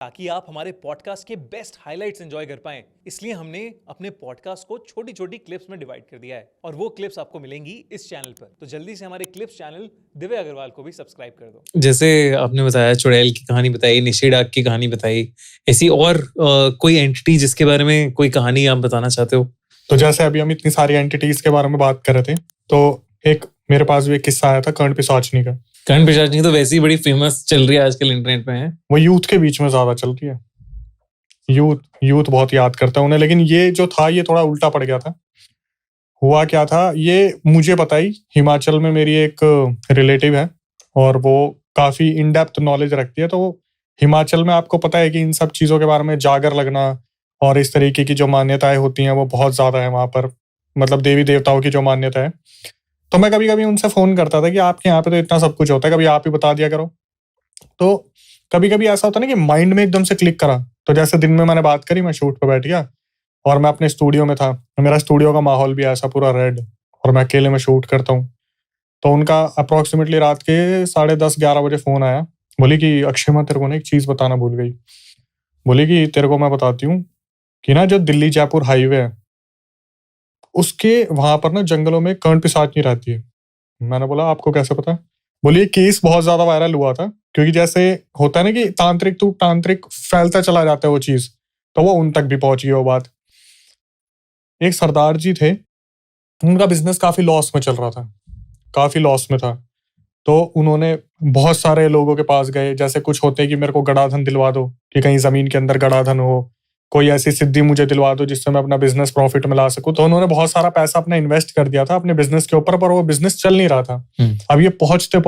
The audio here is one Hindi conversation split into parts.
ताकि आप हमारे पॉडकास्ट के बेस्ट हाइलाइट्स एंजॉय कर पाएं, इसलिए हमने अपने पॉडकास्ट को छोटी छोटी क्लिप्स में डिवाइड कर दिया है और वो क्लिप्स आपको मिलेंगी इस चैनल पर। तो जल्दी से हमारे क्लिप्स चैनल दिव्य अग्रवाल को भी सब्सक्राइब कर दो। जैसे आपने बताया, चुड़ैल की कहानी बताई, निशी डाक की कहानी बताई, ऐसी और कोई एंटिटी जिसके बारे में कोई कहानी आप बताना चाहते हो? तो जैसे अभी हम इतनी सारी एंटिटीज के बारे में बात कर रहे थे, तो एक मेरे पास भी एक किस्सा आया था कर्ण पिशाचनी का। कर्ण पिशाचनी तो वैसे ही बड़ी फेमस चल रही है आजकल इंटरनेट पे है। वो यूथ के बीच में ज्यादा चल रही है, यूथ बहुत याद करता है उन्हें। लेकिन ये जो था ये थोड़ा उल्टा पड़ गया था। हुआ क्या था ये मुझे पता ही। हिमाचल में मेरी एक रिलेटिव है और वो काफी इन डेप्थ नॉलेज रखती है। तो हिमाचल में आपको पता है कि इन सब चीजों के बारे में जागर लगना और इस तरीके की जो मान्यताएं होती हैं वो बहुत ज्यादा है वहां पर, मतलब देवी देवताओं की जो मान्यता है। तो मैं कभी कभी उनसे फोन करता था कि आपके यहाँ पे तो इतना सब कुछ होता है, कभी आप ही बता दिया करो। तो कभी कभी ऐसा होता है ना कि माइंड में एकदम से क्लिक करा। तो जैसे दिन में मैंने बात करी, मैं शूट पे बैठ गया और मैं अपने स्टूडियो में था। मेरा स्टूडियो का माहौल भी ऐसा पूरा रेड और मैं अकेले में शूट करता हूँ। तो उनका अप्रोक्सीमेटली रात के 10:30-11 बजे फोन आया। बोली कि अक्षय, मैं तेरे को ना एक चीज बताना भूल गई। बोली कि तेरे को मैं बताती हूँ कि ना जो दिल्ली जयपुर हाईवे है उसके वहां पर ना जंगलों में कर्ण पिशाचनी रहती है। मैंने बोला आपको कैसे पता? बोली ये केस बहुत ज्यादा वायरल हुआ था, क्योंकि जैसे होता है ना कि तांत्रिक फैलता चला जाता है वो चीज, तो वो उन तक भी पहुंची वो बात। एक सरदार जी थे, उनका बिजनेस काफी लॉस में चल रहा था, काफी लॉस में था। तो उन्होंने बहुत सारे लोगों के पास गए। जैसे कुछ होते हैं कि मेरे को गड़ाधन दिलवा दो, कि कहीं जमीन के अंदर गड़ाधन हो, कोई ऐसी सिद्धि मुझे दिलवा दो जिससे मैं अपना बिजनेस प्रॉफिट में ला सकूं। तो उन्होंने बहुत सारा पैसा अपना इन्वेस्ट कर दिया था अपने बिजनेस के ऊपर, पर वो बिजनेस चल नहीं रहा था। अब ये पहुंचते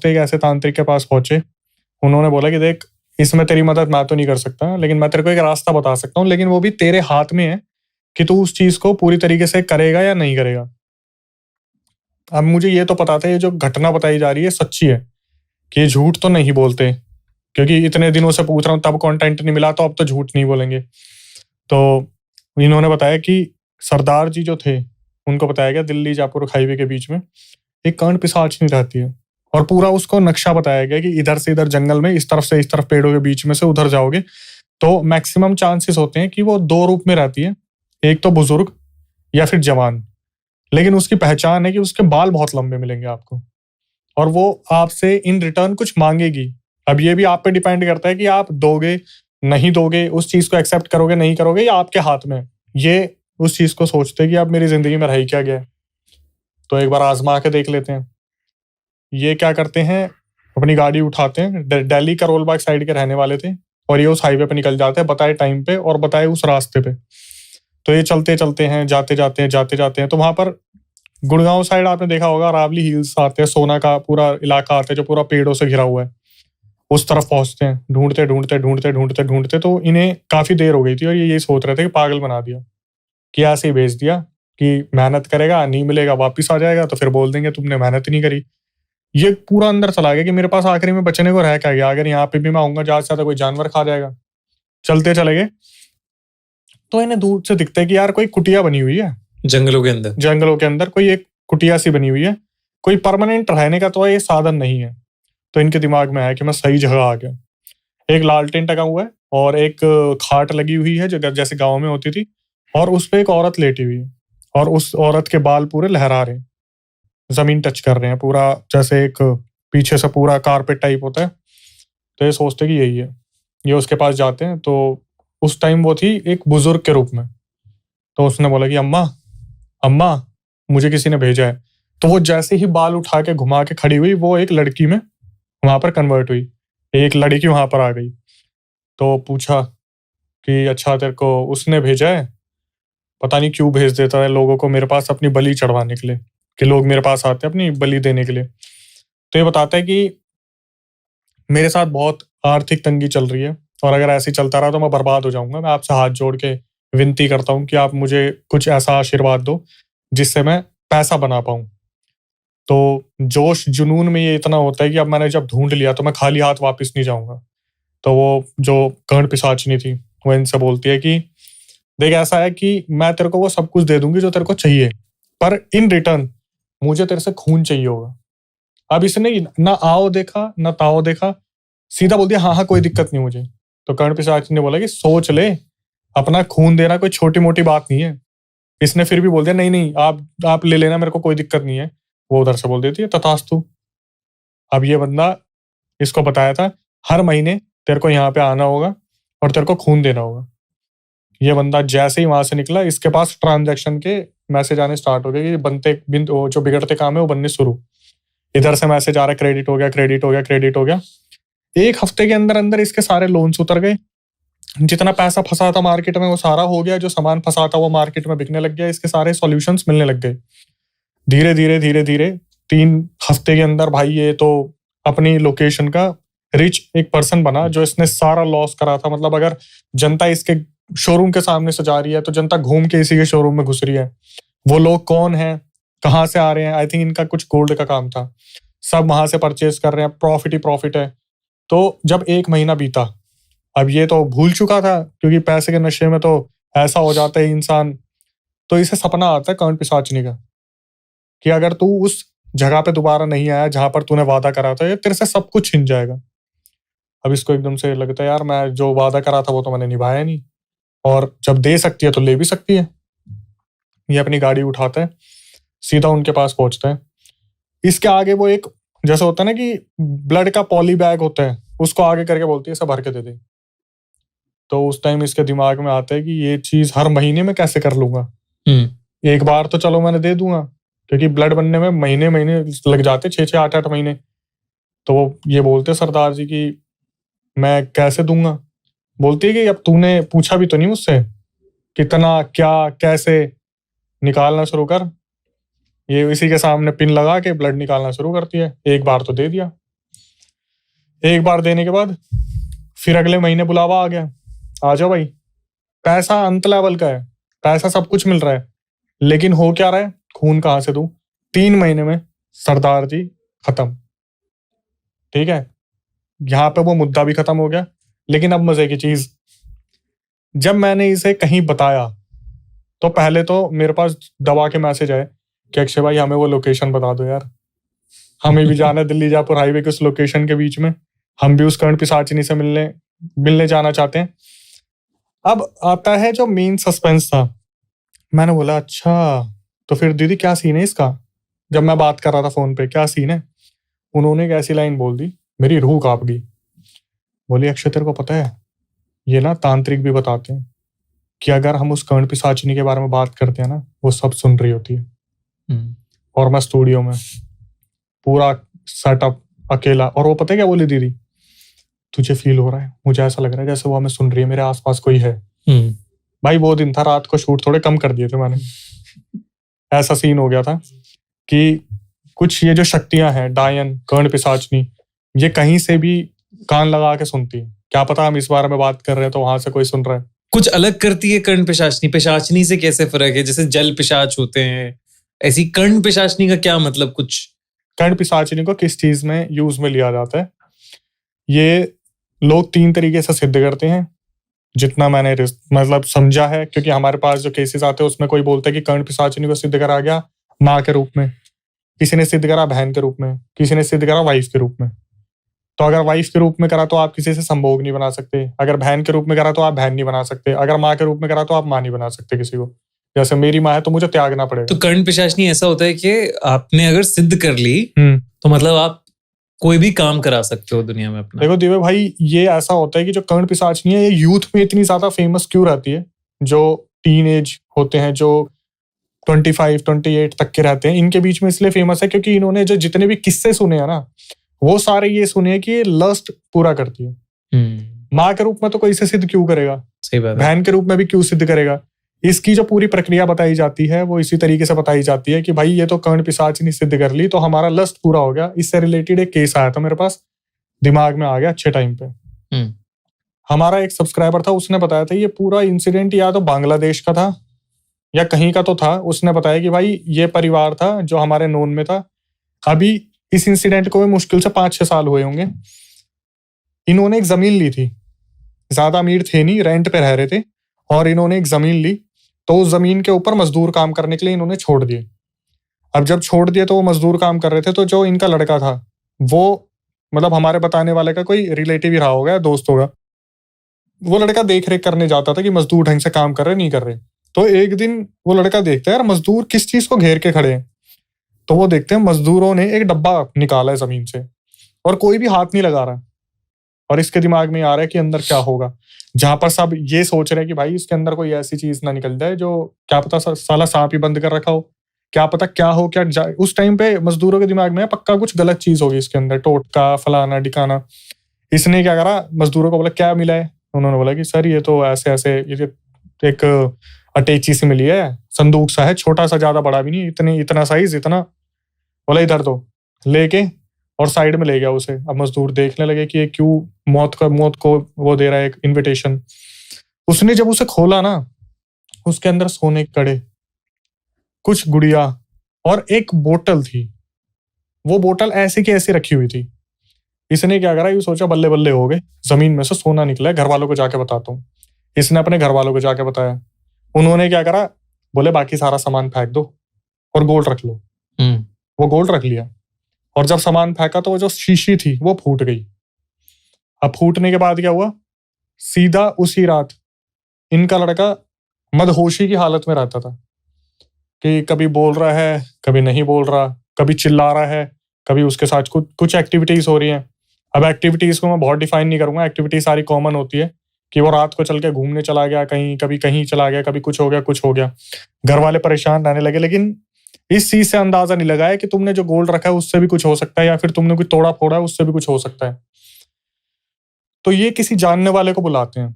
एक ऐसे तांत्रिक के पास पहुंचे। उन्होंने बोला कि देख, इसमें तेरी मदद मैं तो नहीं कर सकता, लेकिन मैं तेरे को एक रास्ता बता सकता हूँ, लेकिन वो भी तेरे हाथ में है कि तू उस चीज को पूरी तरीके से करेगा या नहीं करेगा। अब मुझे ये तो पता था ये जो घटना बताई जा रही है सच्ची है, कि ये झूठ तो नहीं बोलते, क्योंकि इतने दिनों से पूछ रहा हूँ तब कंटेंट नहीं मिला, तो अब तो झूठ नहीं बोलेंगे। तो इन्होंने बताया कि सरदार जी जो थे उनको बताया गया दिल्ली जयपुर हाईवे के बीच में एक कर्ण पिशाचनी रहती है, और पूरा उसको नक्शा बताया गया कि इधर से इधर जंगल में, इस तरफ से इस तरफ पेड़ों के बीच में से उधर जाओगे तो मैक्सिमम चांसेस होते हैं कि वो दो रूप में रहती है, एक तो बुजुर्ग या फिर जवान। लेकिन उसकी पहचान है कि उसके बाल बहुत लंबे मिलेंगे आपको, और वो आपसे इन रिटर्न कुछ मांगेगी। अब ये भी आप पे डिपेंड करता है कि आप दोगे नहीं दोगे, उस चीज को एक्सेप्ट करोगे नहीं करोगे, या आपके हाथ में। ये उस चीज को सोचते हैं कि अब मेरी जिंदगी में रह क्या गया, तो एक बार आजमा के देख लेते हैं। ये क्या करते हैं, अपनी गाड़ी उठाते हैं। दिल्ली करोल बाग साइड के रहने वाले थे, और ये उस हाईवे पे निकल जाते हैं बताए टाइम पे और बताए उस रास्ते पे। तो ये चलते हैं, जाते जाते हैं। तो वहां पर गुड़गांव साइड आपने देखा होगा, रावली हिल्स आते हैं, सोना का पूरा इलाका आता है जो पूरा पेड़ों से घिरा हुआ है। उस तरफ पहुंचते हैं, ढूंढते। तो इन्हें काफी देर हो गई थी और ये सोच रहे थे कि पागल बना दिया, कि ऐसे ही भेज दिया कि मेहनत करेगा नहीं मिलेगा, वापिस आ जाएगा तो फिर बोल देंगे तुमने मेहनत ही नहीं करी। ये पूरा अंदर चला गया कि मेरे पास आखिरी में बचने को रह क्या गया, अगर यहाँ पे भी मैं आऊंगा ज्यादा से ज्यादा कोई जानवर खा जाएगा। चलते चले गए तो इन्हें दूर से दिखता है कि यार कोई कुटिया बनी हुई है जंगलों के अंदर कोई एक कुटिया सी बनी हुई है। कोई परमानेंट रहने का तो ये साधन नहीं है। तो इनके दिमाग में आया कि मैं सही जगह आ गया। एक लालटेन टंगा हुआ है और एक खाट लगी हुई है जो जैसे गाँव में होती थी, और उस पर एक औरत लेटी हुई है, और उस औरत के बाल पूरे लहरा रहे हैं, जमीन टच कर रहे हैं पूरा, जैसे एक पीछे से पूरा कारपेट टाइप होता है। तो ये सोचते कि यही है। ये उसके पास जाते हैं, तो उस टाइम वो थी एक बुजुर्ग के रूप में। तो उसने बोला कि अम्मा मुझे किसी ने भेजा है। तो वो जैसे ही बाल उठा के घुमा के खड़ी हुई, वो एक लड़की में वहां पर कन्वर्ट हुई, एक लड़की वहां पर आ गई। तो पूछा कि अच्छा तेरे को उसने भेजा है? पता नहीं क्यों भेज देता है लोगों को मेरे पास अपनी बलि चढ़वाने के लिए, कि लोग मेरे पास आते हैं अपनी बलि देने के लिए। तो ये बताता है कि मेरे साथ बहुत आर्थिक तंगी चल रही है, और अगर ऐसे चलता रहा तो मैं बर्बाद हो जाऊंगा। मैं आपसे हाथ जोड़ के विनती करता हूँ कि आप मुझे कुछ ऐसा आशीर्वाद दो जिससे मैं पैसा बना पाऊं। तो जोश जुनून में ये इतना होता है कि अब मैंने जब ढूंढ लिया तो मैं खाली हाथ वापस नहीं जाऊंगा। तो वो जो कर्ण पिशाचनी थी वो इनसे बोलती है कि देख, ऐसा है कि मैं तेरे को वो सब कुछ दे दूंगी जो तेरे को चाहिए, पर इन रिटर्न मुझे तेरे से खून चाहिए होगा। अब इसने ना आओ देखा ना ताओ देखा, सीधा बोल दिया हाँ कोई दिक्कत नहीं मुझे। तो कर्ण पिशाच ने बोला कि सोच ले, अपना खून देना कोई छोटी मोटी बात नहीं है। इसने फिर भी बोल दिया नहीं नहीं आप ले लेना, मेरे को कोई दिक्कत नहीं है। वो उधर से बोल देती है तथास्तु। अब ये बंदा, इसको बताया था हर महीने तेरे को यहाँ पे आना होगा और तेरे को खून देना होगा। ये बंदा जैसे ही वहां से निकला, इसके पास ट्रांजैक्शन के मैसेज आने स्टार्ट हो गए कि बनते जो बिगड़ते काम है वो बनने शुरू। इधर से मैसेज आ रहा है क्रेडिट हो गया, क्रेडिट हो गया, क्रेडिट हो गया। एक हफ्ते के अंदर अंदर इसके सारे लोन्स उतर गए। जितना पैसा फंसा था मार्केट में वो सारा हो गया। जो सामान फंसा था वो मार्केट में बिकने लग गया। इसके सारे सॉल्यूशंस मिलने लग गए। धीरे धीरे धीरे धीरे 3 हफ्ते के अंदर भाई ये तो अपनी लोकेशन का रिच एक पर्सन बना, जो इसने सारा लॉस करा था। मतलब अगर जनता इसके शोरूम के सामने से जा रही है तो जनता घूम के इसी के शोरूम में घुस रही है। वो लोग कौन है, कहाँ से आ रहे हैं, आई थिंक इनका कुछ गोल्ड का काम था, सब वहां से परचेज कर रहे हैं, प्रॉफिट ही प्रॉफिट है। तो जब 1 महीना बीता, अब ये तो भूल चुका था क्योंकि पैसे के नशे में तो ऐसा हो जाता है इंसान। तो इसे सपना आता है कर्ण पिशाचनी का कि अगर तू उस जगह पे दोबारा नहीं आया जहां पर तूने वादा करा था, ये तेरे से सब कुछ छिन जाएगा। अब इसको एकदम से लगता है यार मैं जो वादा करा था वो तो मैंने निभाया नहीं, और जब दे सकती है तो ले भी सकती है। ये अपनी गाड़ी उठाता है, सीधा उनके पास पहुंचता है। इसके आगे वो एक जैसा होता है ना कि ब्लड का पॉली बैग होता है, उसको आगे करके बोलती है इसे भर के दे दे। तो उस टाइम इसके दिमाग में आता है कि ये चीज हर महीने में कैसे कर लूंगा। एक बार तो चलो मैंने दे दूंगा, क्योंकि ब्लड बनने में महीने महीने लग जाते, 6-6 8-8 महीने। तो वो ये बोलते सरदार जी की मैं कैसे दूंगा। बोलती है कि अब तूने पूछा भी तो नहीं मुझसे कितना क्या कैसे, निकालना शुरू कर। ये इसी के सामने पिन लगा के ब्लड निकालना शुरू करती है। एक बार तो दे दिया। एक बार देने के बाद फिर अगले महीने बुलावा आ गया, आ जाओ भाई। पैसा अंत लेवल का है, पैसा सब कुछ मिल रहा है, लेकिन हो क्या रहा है, खून कहाँ से दूं। 3 महीने में सरदार जी खत्म। ठीक है, यहाँ पे वो मुद्दा भी खत्म हो गया। लेकिन अब मजे की चीज, जब मैंने इसे कहीं बताया तो पहले तो मेरे पास दबा के मैसेज आए कि अक्षय भाई हमें वो लोकेशन बता दो यार, हमें भी जाना है दिल्ली जयपुर हाईवे के उस लोकेशन के बीच में, हम भी उस कर्ण पिशाचिनी से मिलने जाना चाहते हैं। अब आता है जो मेन सस्पेंस था। मैंने बोला अच्छा तो फिर दीदी क्या सीन है इसका, जब मैं बात कर रहा था फोन पे क्या सीन है। उन्होंने एक ऐसी लाइन बोल दी, मेरी रूह कांप गई। बोली अक्षय तेरे को पता है ये ना तांत्रिक भी बताते हैं कि अगर हम उस कर्ण पिशाचिनी के बारे में बात करते हैं ना, वो सब सुन रही होती है। और मैं स्टूडियो में पूरा सेटअप अकेला, और वो पता है क्या बोली दीदी, तुझे फील हो रहा है, मुझे ऐसा लग रहा है जैसे वो हमें सुन रही है, मेरे आसपास कोई है। भाई वो दिन था, रात को शूट थोड़े कम कर दिए थे मैंने। ऐसा सीन हो गया था कि कुछ ये जो शक्तियां हैं, डायन, कर्ण पिशाचनी, ये कहीं से भी कान लगा के सुनती है। क्या पता हम इस बारे में बात कर रहे हैं तो वहां से कोई सुन रहा है। कुछ अलग करती है कर्ण पिशाचनी। पिशाचनी से कैसे फर्क है? जैसे जल पिशाच होते हैं, ऐसी कर्ण पिशाचनी का क्या मतलब? कुछ कर्ण पिशाचनी को किस चीज में यूज में लिया जाता है, ये लोग 3 तरीके से सिद्ध करते हैं, जितना मैंने मतलब समझा है। क्योंकि हमारे पास जो केसेस आते हैं उसमें कोई बोलता है कि कर्ण पिशाचनी को सिद्ध करा गया माँ के रूप में, किसी ने सिद्ध करा बहन के रूप में, किसी ने सिद्ध करा वाइफ के रूप में। तो अगर वाइफ के रूप में करा तो आप किसी से संभोग नहीं बना सकते, अगर बहन के रूप में करा तो आप बहन नहीं बना सकते, अगर माँ के रूप में करा तो आप माँ नहीं बना सकते किसी को। जैसे मेरी माँ है तो मुझे त्यागना पड़ेगा। तो कर्ण पिशाचनी ऐसा होता है कि आपने अगर सिद्ध कर ली तो मतलब आप कोई भी काम करा सकते हो दुनिया में अपना। देखो दिव्य भाई, ये ऐसा होता है कि जो कर्ण पिशाचनी है ये यूथ में इतनी ज्यादा फेमस क्यों रहती है। जो टीन एज होते हैं, जो 25-28 तक के रहते हैं, इनके बीच में इसलिए फेमस है क्योंकि इन्होंने जो जितने भी किस्से सुने हैं ना, वो सारे ये सुने हैं कि ये लस्ट पूरा करती है। माँ के रूप में तो कोई इसे सिद्ध क्यों करेगा, सही बात है। बहन के रूप में भी क्यों सिद्ध करेगा। इसकी जो पूरी प्रक्रिया बताई जाती है वो इसी तरीके से बताई जाती है कि भाई ये तो कर्ण पिशाचनी सिद्ध कर ली तो हमारा लस्ट पूरा हो गया। इससे रिलेटेड एक केस आया था मेरे पास, दिमाग में आ गया अच्छे टाइम पे। हमारा एक सब्सक्राइबर था, उसने बताया था ये पूरा इंसिडेंट या तो बांग्लादेश का था या कहीं का तो था। उसने बताया कि भाई ये परिवार था जो हमारे नोन में था। अभी इस इंसिडेंट को मुश्किल से 5-6 साल हुए होंगे। इन्होंने एक जमीन ली थी, ज्यादा अमीर थे नहीं, रेंट पे रह रहे थे, और इन्होंने एक जमीन ली तो उस जमीन के ऊपर मजदूर काम करने के लिए इन्होंने छोड़ दिए। अब जब छोड़ दिए तो वो मजदूर काम कर रहे थे, तो जो इनका लड़का था वो मतलब हमारे बताने वाले का कोई रिलेटिव ही रहा होगा, दोस्त होगा। वो लड़का देख रेख करने जाता था कि मजदूर ढंग से काम कर रहे नहीं कर रहे। तो एक दिन वो लड़का देखता है यार मजदूर किस चीज को घेर के खड़े हैं। तो वो देखते हैं मजदूरों ने एक डब्बा निकाला है जमीन से और कोई भी हाथ नहीं लगा रहा। और इसके दिमाग में आ रहा है कि अंदर क्या होगा, जहां पर सब ये सोच रहे हैं कि भाई इसके अंदर कोई ऐसी चीज ना निकल जाए जो क्या पता साला सांप ही बंद कर रखा हो, क्या पता क्या हो क्या उस टाइम पे मजदूरों के दिमाग में पक्का कुछ गलत चीज होगी इसके अंदर, टोटका फलाना डिकाना। इसने क्या करा, मजदूरों को बोला क्या मिला है। उन्होंने बोला कि सर ये तो ऐसे ऐसे ये एक अटैची से मिली है, संदूक सा है, छोटा सा, ज्यादा बड़ा भी नहीं, इतना साइज इतना। बोला इधर दो, लेके और साइड में ले गया उसे। अब मजदूर देखने लगे कि ये क्यों मौत को वो दे रहा है एक इनविटेशन। उसने जब उसे खोला ना, उसके अंदर सोने के कड़े, कुछ गुड़िया और एक बोतल थी। वो बोतल ऐसे की ऐसे रखी हुई थी। इसने क्या करा, ये सोचा बल्ले बल्ले हो गए, जमीन में से सोना निकला है, घर वालों को जाके बताता हूँ। इसने अपने घर वालों को जाके बताया। उन्होंने क्या करा, बोले बाकी सारा सामान फेंक दो और गोल्ड रख लो। वो गोल्ड रख लिया और जब सामान फेंका तो वो जो शीशी थी वो फूट गई। अब फूटने के बाद क्या हुआ, सीधा उसी रात इनका लड़का मदहोशी की हालत में रहता था कि कभी बोल रहा है, कभी नहीं बोल रहा, कभी चिल्ला रहा है, कभी उसके साथ कुछ एक्टिविटीज हो रही हैं। अब एक्टिविटीज को मैं बहुत डिफाइन नहीं करूंगा, एक्टिविटी सारी कॉमन होती है कि वो रात को चल के घूमने चला गया कहीं, कभी कहीं चला गया, कभी कुछ हो गया। घर वाले परेशान रहने लगे, लेकिन इस चीज से अंदाजा नहीं लगाया कि तुमने जो गोल्ड रखा है उससे भी कुछ हो सकता है या फिर तुमने कुछ तोड़ा फोड़ा है उससे भी कुछ हो सकता है। तो ये किसी जानने वाले को बुलाते हैं,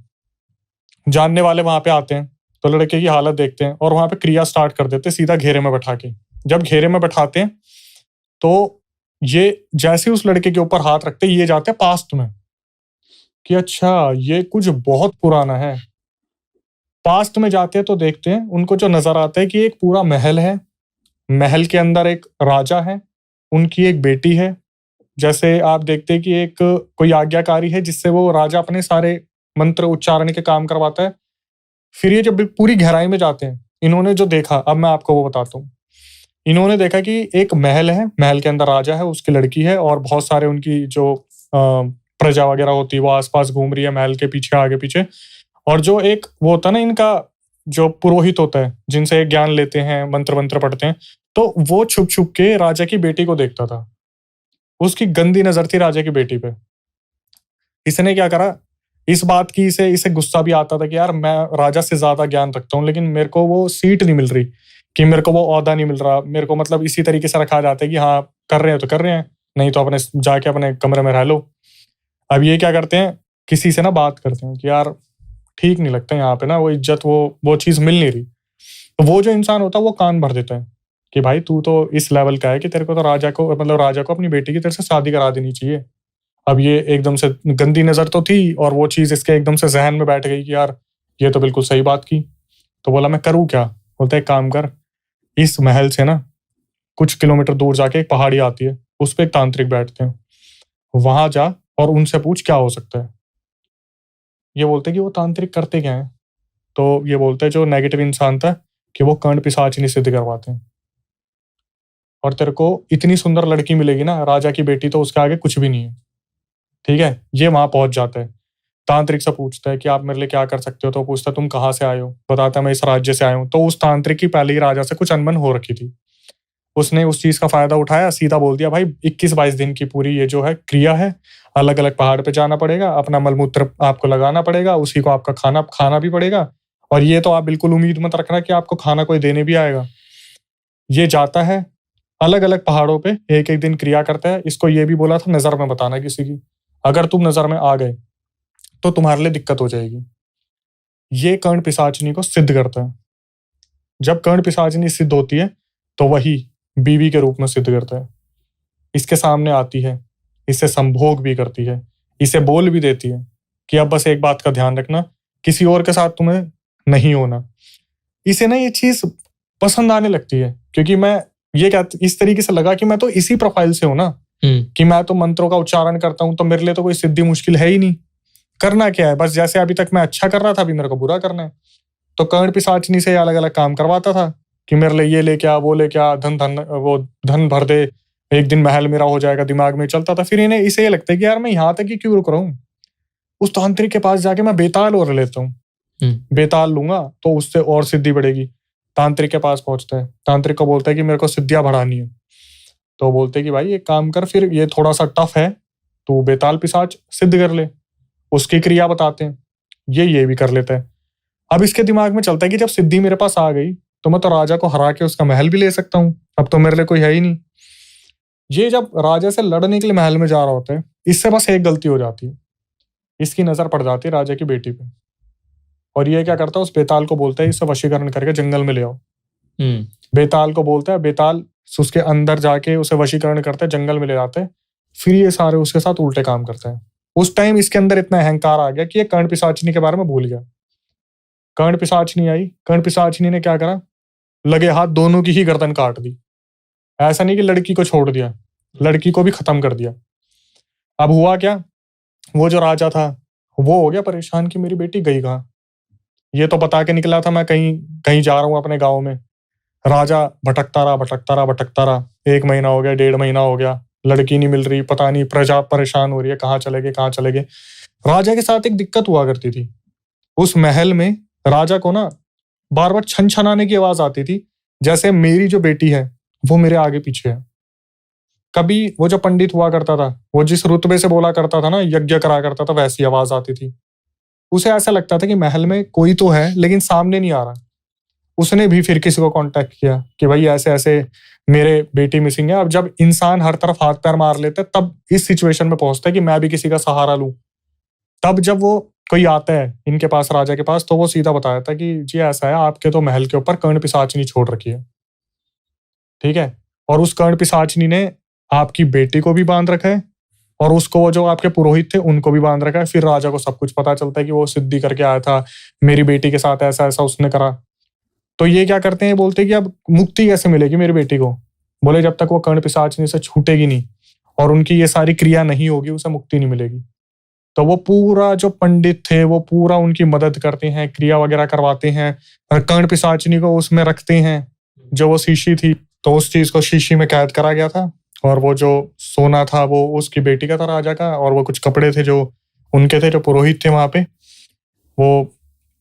जानने वाले वहां पे आते हैं तो लड़के की हालत देखते हैं और वहां पे क्रिया स्टार्ट कर देते हैं सीधा घेरे में बैठा के। जब घेरे में बैठाते हैं तो ये जैसे उस लड़के के ऊपर हाथ रखते ये जाते हैं पास्ट में कि अच्छा ये कुछ बहुत पुराना है। पास्ट में जाते हैं तो देखते हैं उनको जो नजर आता है कि एक पूरा महल है, महल के अंदर एक राजा है, उनकी एक बेटी है। जैसे आप देखते हैं कि एक कोई आज्ञाकारी है जिससे वो राजा अपने सारे मंत्र उच्चारण के काम करवाता है। फिर ये जब पूरी गहराई में जाते हैं, इन्होंने जो देखा अब मैं आपको वो बताता हूँ। इन्होंने देखा कि एक महल है, महल के अंदर राजा है, उसकी लड़की है और बहुत सारे उनकी जो प्रजा वगैरह होती है वो आसपास घूम रही है महल के पीछे आगे पीछे। और जो एक वो होता है ना इनका जो पुरोहित होता है जिनसे ज्ञान लेते हैं, मंत्र मंत्र पढ़ते हैं, तो वो छुप छुप के राजा की बेटी को देखता था। उसकी गंदी नजर थी राजा की बेटी पे। इसने क्या करा, इस बात की इसे गुस्सा भी आता था कि यार मैं राजा से ज्यादा ज्ञान रखता हूँ लेकिन मेरे को वो सीट नहीं मिल रही, कि मेरे को वो ओहदा नहीं मिल रहा, मेरे को मतलब इसी तरीके से रखा जाता है कि हाँ कर रहे हैं तो कर रहे हैं, नहीं तो अपने जाके अपने कमरे में रह लो। अब ये क्या करते हैं, किसी से ना बात करते हैं कि यार ठीक नहीं लगता यहाँ पे ना, वो इज्जत वो चीज मिल नहीं रही। तो वो जो इंसान होता है वो कान भर देता है कि भाई तू तो इस लेवल का है कि तेरे को तो राजा को अपनी बेटी की तेरे से शादी करा देनी चाहिए। अब ये एकदम से गंदी नजर तो थी और वो चीज इसके एकदम से जहन में बैठ गई कि यार ये तो बिल्कुल सही बात की। तो बोला मैं करूँ क्या, बोलता है एक काम कर, इस महल से ना कुछ किलोमीटर दूर जाके एक पहाड़ी आती है, उस पर एक तांत्रिक बैठते हैं, वहां जा और उनसे पूछ क्या हो सकता है। ये बोलते कि वो तांत्रिक करते क्या है, तो ये बोलते हैं जो नेगेटिव इंसान था कि वो कर्ण पिशाचिनी सिद्ध करवाते हैं और तेरे को इतनी सुंदर लड़की मिलेगी ना राजा की बेटी, तो उसके आगे कुछ भी नहीं है। ठीक है, ये वहां पहुंच जाता है, तांत्रिक से पूछता है कि आप मेरे लिए क्या कर सकते हो। तो पूछता तुम कहाँ से आए हो, बताता मैं इस राज्य से आया हूँ। तो उस तांत्रिक की पहले ही राजा से कुछ अनबन हो रखी थी, उसने उस चीज का फायदा उठाया, सीधा बोल दिया भाई 21-22 दिन की पूरी ये जो है क्रिया है, अलग अलग पहाड़ पे जाना पड़ेगा, अपना मलमूत्र आपको लगाना पड़ेगा, उसी को आपका खाना भी पड़ेगा, और ये तो आप बिल्कुल उम्मीद मत रखना कि आपको खाना कोई देने भी आएगा। ये जाता है अलग अलग पहाड़ों पे, एक एक दिन क्रिया करता है। इसको ये भी बोला था नजर में बताना किसी की, अगर तुम नजर में आ गए तो तुम्हारे लिए दिक्कत हो जाएगी। ये कर्ण पिशाचिनी को सिद्ध करता है। जब कर्ण पिशाचिनी सिद्ध होती है तो वही बीवी के रूप में सिद्ध करता है, इसके सामने आती है, इसे संभोग भी करती है, इसे बोल भी देती है कि अब बस एक बात का ध्यान रखना, किसी और के साथ तुम्हें नहीं होना। इसे ना ये चीज पसंद आने लगती है, क्योंकि मैं ये क्या इस तरीके से लगा कि मैं तो इसी प्रोफाइल से हूं ना, कि मैं तो मंत्रों का उच्चारण करता हूं, तो मेरे लिए तो कोई सिद्धि मुश्किल है ही नहीं। करना क्या है, बस जैसे अभी तक मैं अच्छा कर रहा था अभी मेरे को बुरा करना है। तो कर्ण पिशाचिनी से अलग अलग काम करवाता था कि मेरे लिए ये लेके आ, वो लेके आ, धन भर दे, एक दिन महल मेरा हो जाएगा, दिमाग में चलता था। फिर इन्हें इसे ये लगता है कि यार मैं यहाँ तक ही क्यों रुक रहा हूँ, उस तांत्रिक के पास जाके मैं बेताल और लेता हूँ, बेताल लूंगा तो उससे और सिद्धि बढ़ेगी। तांत्रिक के पास पहुंचता है, तांत्रिक को बोलता है कि मेरे को सिद्धियां बढ़ानी है। तो बोलते हैं कि भाई एक काम कर, फिर ये थोड़ा सा टफ है, तो बेताल पिशाच सिद्ध कर ले। उसकी क्रिया बताते हैं, ये भी कर लेता है। अब इसके दिमाग में चलता है कि जब सिद्धि मेरे पास आ गई तो मैं तो राजा को हरा के उसका महल भी ले सकता हूँ, अब तो मेरे लिए कोई है ही नहीं। ये जब राजा से लड़ने के लिए महल में जा रहा होता है, इससे बस एक गलती हो जाती है, इसकी नजर पड़ जाती है राजा की बेटी पे, और ये क्या करता है, उस बेताल को बोलता है इसे वशीकरण करके जंगल में ले आओ। बेताल को बोलता है, बेताल उसके अंदर जाके उसे वशीकरण करता है, जंगल में ले जाते हैं, फिर ये सारे उसके साथ उल्टे काम करते हैं। उस टाइम इसके अंदर इतना अहंकार आ गया कि ये कर्ण पिशाचिनी के बारे में भूल गया। कर्ण पिशाचिनी आई, कर्ण पिशाचिनी ने क्या करा, लगे हाथ दोनों की ही गर्दन काट दी। ऐसा नहीं कि लड़की को छोड़ दिया, लड़की को भी खत्म कर दिया। अब हुआ क्या, वो जो राजा था वो हो गया परेशान कि मेरी बेटी गई कहाँ। ये तो बता के निकला था मैं कहीं जा रहा हूँ अपने गाँव में। राजा भटकता रहा, 1 महीना हो गया, 1.5 महीना हो गया, लड़की नहीं मिल रही, पता नहीं प्रजा परेशान हो रही है, कहाँ चले गए। राजा के साथ एक दिक्कत हुआ करती थी, उस महल में राजा को ना बार बार छनछनाने की आवाज आती थी, जैसे मेरी जो बेटी है वो मेरे आगे पीछे है। कभी वो जो पंडित हुआ करता था, वो जिस रुतबे से बोला करता था ना, यज्ञ करा करता था, वैसी आवाज आती थी। उसे ऐसा लगता था कि महल में कोई तो है लेकिन सामने नहीं आ रहा। उसने भी फिर किसी को कांटेक्ट किया कि भाई ऐसे ऐसे मेरे बेटी मिसिंग है। अब जब इंसान हर तरफ हाथ पैर मार लेता है, तब इस सिचुएशन में पहुंचता है कि मैं भी किसी का सहारा लूं। तब जब वो कोई आता है इनके पास, राजा के पास, तो वो सीधा बताया था कि जी ऐसा है, आपके तो महल के ऊपर कर्ण पिशाचिनी छोड़ रखी है, ठीक है, और उस कर्ण पिशाचिनी ने आपकी बेटी को भी बांध रखा है, और उसको वो जो आपके पुरोहित थे उनको भी बांध रखा है। फिर राजा को सब कुछ पता चलता है कि वो सिद्धि करके आया था, मेरी बेटी के साथ ऐसा ऐसा उसने करा। तो ये क्या करते हैं, बोलते हैं कि अब मुक्ति कैसे मिलेगी मेरी बेटी को। बोले जब तक वो कर्ण पिशाचिनी से छूटेगी नहीं और उनकी ये सारी क्रिया नहीं होगी, उसे मुक्ति नहीं मिलेगी। तो वो पूरा जो पंडित थे वो पूरा उनकी मदद करते हैं, क्रिया वगैरह करवाते हैं, और कर्ण पिशाचिनी को उसमें रखते हैं। जो वो शीशी थी तो उस चीज को शीशी में कैद करा गया था, और वो जो सोना था वो उसकी बेटी का था, राजा का, और वो कुछ कपड़े थे जो उनके थे, जो पुरोहित थे वहां पे, वो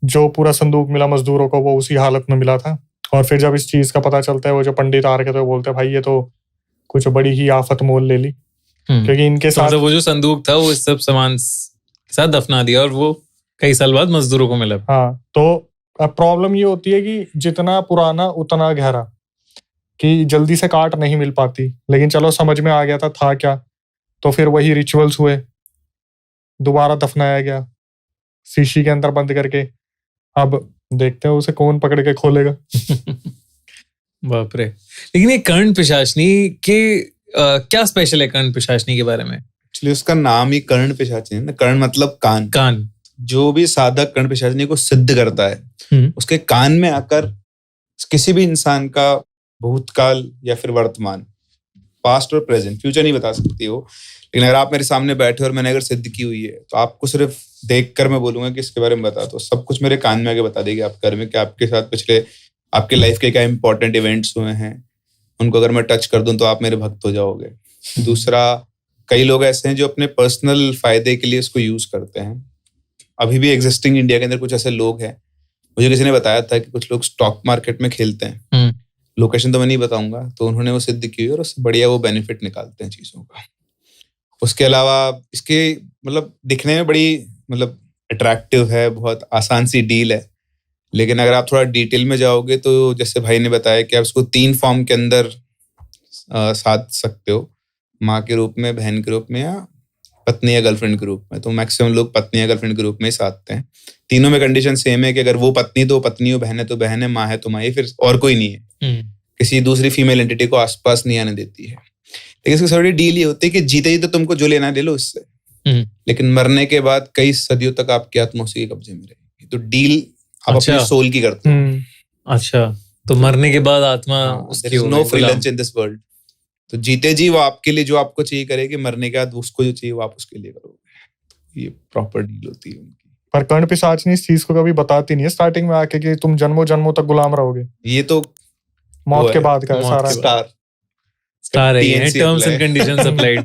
जो पूरा संदूक मिला मजदूरों को वो उसी हालत में मिला था। और फिर जब इस चीज का पता चलता है, वो जो पंडित आ रखे थे वो बोलते हैं भाई ये तो कुछ बड़ी ही आफत मोल ले ली, क्योंकि इनके साथ वो जो संदूक था वो इस सब सामान के साथ दफना दिया, और वो कई साल बाद मजदूरों को मिला। हाँ, तो अब प्रॉब्लम ये होती है कि जितना पुराना उतना गहरा, कि जल्दी से काट नहीं मिल पाती। लेकिन चलो समझ में आ गया था क्या, तो फिर वही रिचुअल्स हुए, दोबारा दफनाया गया शीशी के अंदर बंद करके। अब देखते हैं उसे कौन पकड़ के खोलेगा। बाप रे। लेकिन ये कर्ण पिशाचिनी के क्या स्पेशल है कर्ण पिशाचिनी के बारे में? एक्चुअली उसका नाम ही कर्ण पिशाचिनी है। कर्ण मतलब कान। जो भी साधक कर्ण पिशाचिनी को सिद्ध करता है, उसके कान में आकर किसी भी इंसान का भूतकाल या फिर वर्तमान, पास्ट और प्रेजेंट, फ्यूचर नहीं बता सकती हो। लेकिन अगर आप मेरे सामने बैठे और मैंने अगर सिद्ध की हुई है, तो आपको सिर्फ देखकर मैं बोलूंगा कि इसके बारे में बता, तो सब कुछ मेरे कान में आगे बता देगी आप घर में कि आपके साथ पिछले आपके लाइफ के क्या इंपॉर्टेंट इवेंट्स हुए हैं। उनको अगर मैं टच कर दूं तो आप मेरे भक्त हो जाओगे। दूसरा, कई लोग ऐसे हैं जो अपने पर्सनल फायदे के लिए इसको यूज करते हैं। अभी भी एग्जिस्टिंग इंडिया के अंदर कुछ ऐसे लोग हैं, मुझे किसी ने बताया था कि कुछ लोग स्टॉक मार्केट में खेलते हैं, लोकेशन तो मैं नहीं बताऊंगा, तो उन्होंने वो सिद्ध की और उससे बढ़िया वो बेनिफिट निकालते हैं चीजों का। उसके अलावा इसके मतलब दिखने में बड़ी मतलब अट्रैक्टिव है, बहुत आसान सी डील है, लेकिन अगर आप थोड़ा डिटेल में जाओगे तो जैसे भाई ने बताया कि आप इसको 3 फॉर्म के अंदर साध सकते हो, माँ के रूप में, बहन के रूप में, या पत्नी या गर्लफ्रेंड के रूप में। तो मैक्सिमम लोग पत्नी या गर्लफ्रेंड के रूप में ही साधते हैं। तीनों में कंडीशन सेम है कि अगर वो पत्नी तो पत्नी हो, बहन है तो बहन है, माँ है तो माँ है, फिर और कोई नहीं है। किसी दूसरी फीमेल एंटिटी को आसपास नहीं आने देती है। लेकिन इसकी थोड़ी डील ये होती है कि जीते जी तो तुमको जो लेना है ले लो इससे, लेकिन मरने के बाद कई सदियों तक आपकी आत्मा उसी के कब्जे में रहेगी। तो डील आप अपने सोल की करते हो। अच्छा, तो मरने के बाद आत्मा उसकी होगी। No free lunch in this world. तो जीते जी वो आपके लिए जो आपको चाहिए करेगी, मरने के बाद उसको जो चाहिए वो आप उसके लिए करोगे। ये प्रॉपर डील होती है उनकी। पर कर्ण पिशाचिनी इस चीज को कभी बताती नहीं है स्टार्टिंग में आके कि तुम जन्मों जन्मों तक गुलाम रहोगे। ये तो मौत के बाद का सारा स्टार है, टर्म्स एंड कंडीशंस अप्लाइड।